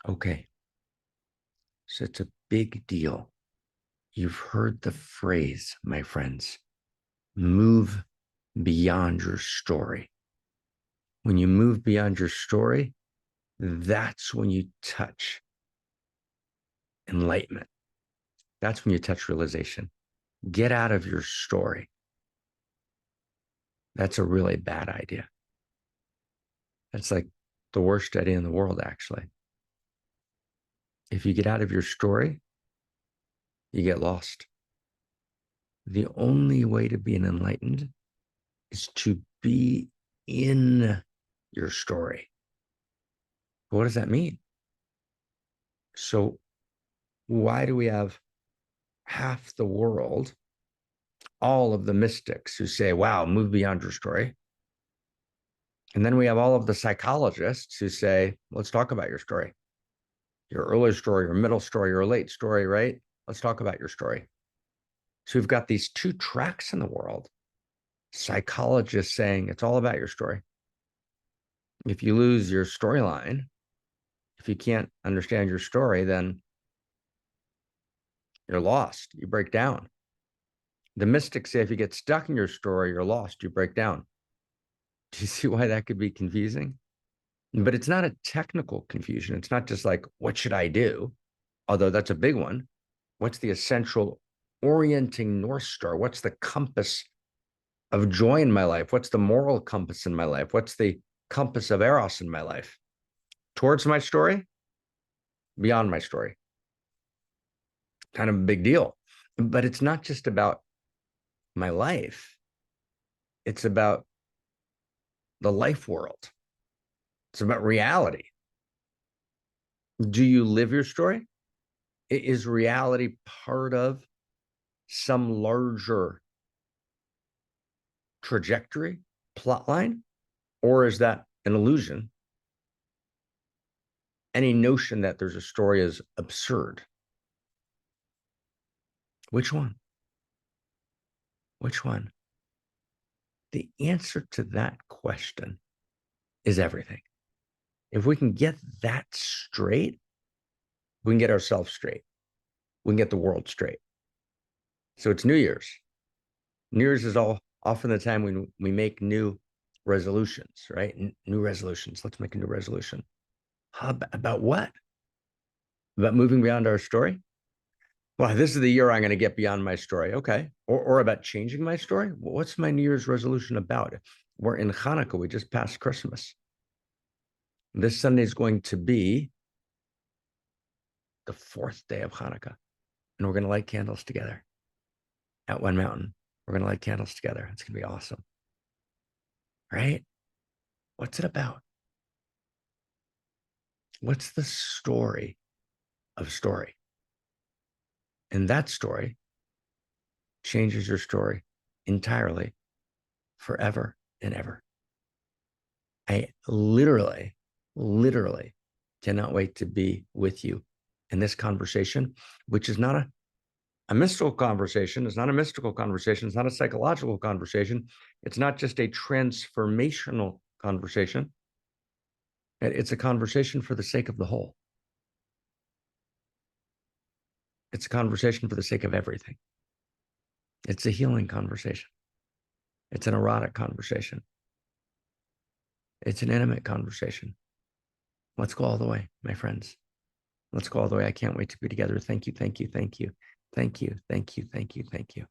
Okay, so it's a big deal. You've heard the phrase, my friends, move beyond your story. When you move beyond your story, that's when you touch enlightenment. That's when you touch realization. Get out of your story. That's a really bad idea. That's like the worst idea in the world, actually. If you get out of your story, you get lost. The only way to be an enlightened is to be in your story. What does that mean? So, why do we have half the world, all of the mystics who say, wow, move beyond your story? And then we have all of the psychologists who say, let's talk about your story, your early story, your middle story, your late story, right? Let's talk about your story. So we've got these two tracks in the world. Psychologists saying it's all about your story. If you lose your storyline, if you can't understand your story, then you're lost. You break down. The mystics say if you get stuck in your story, you're lost. You break down. Do you see why that could be confusing? But it's not a technical confusion. It's not just like, what should I do? Although that's a big one. What's the essential orienting North Star? What's the compass of joy in my life? What's the moral compass in my life? What's the compass of Eros in my life? Towards my story, beyond my story. Kind of a big deal. But it's not just about my life, it's about the life world, it's about reality. Do you live your story? Is reality part of some larger trajectory, plot line, or is that an illusion? Any notion that there's a story is absurd. Which one? Which one? The answer to that question is everything. If we can get that straight, we can get ourselves straight. We can get the world straight. So it's New Year's. New Year's is often the time when we make new resolutions, right? New resolutions. Let's make a new resolution. About what? About moving beyond our story? Well, this is the year I'm going to get beyond my story. Okay. Or about changing my story? Well, what's my New Year's resolution about? We're in Hanukkah. We just passed Christmas. This Sunday is going to be the fourth day of Hanukkah. And we're going to light candles together at one mountain. We're going to light candles together. It's going to be awesome. Right? What's it about? What's the story of story? And that story changes your story entirely, forever and ever. I literally cannot wait to be with you in this conversation, which is not a mystical conversation. It's not a mystical conversation. It's not a psychological conversation. It's not just a transformational conversation. It's a conversation for the sake of the whole. It's a conversation for the sake of everything. It's a healing conversation. It's an erotic conversation. It's an intimate conversation. Let's go all the way, my friends. Let's go all the way. I can't wait to be together. Thank you, thank you, thank you, thank you, thank you, thank you, thank you.